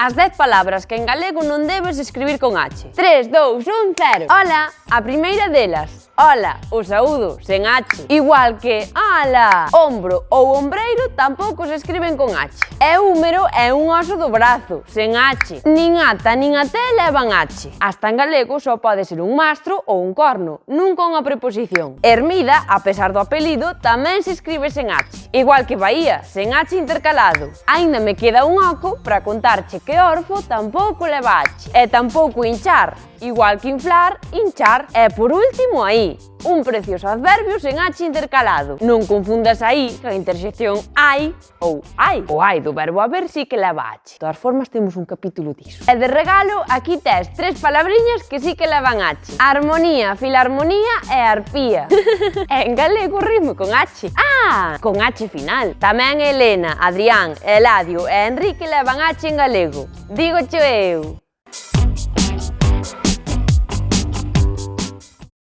As 10 palabras que en galego non debes escribir con H. 3, 2, 1, 0. Ola, a primeira delas. Ola, o saúdo, sen H. Igual que ala, ombro ou ombreiro tampouco se escriben con H. E húmero é un oso do brazo, sen H. Nin ata nin até levan H. Hasta en galego só pode ser un mastro ou un corno, nunca unha preposición. Hermida, a pesar do apelido, tamén se escribe sen H. Igual que Bahía, sen H intercalado. Aínda me queda un oco para contarche que orfo tampouco leva H. E tampouco hinchar, igual que inflar, hinchar. E por último aí, un precioso adverbio sen H intercalado. Non confundas aí que a interxección ai ou ai. O ai do verbo haber sí que leva H. De todas formas, temos un capítulo diso. E de regalo, aquí tes 3 palabriñas que sí que levan H. Armonía, filarmonía e arpía. E en galego rimo con H. Ah, con H final. Tamén Elena, Adrián, Eladio e Enrique levan H en galego. Dígocho eu.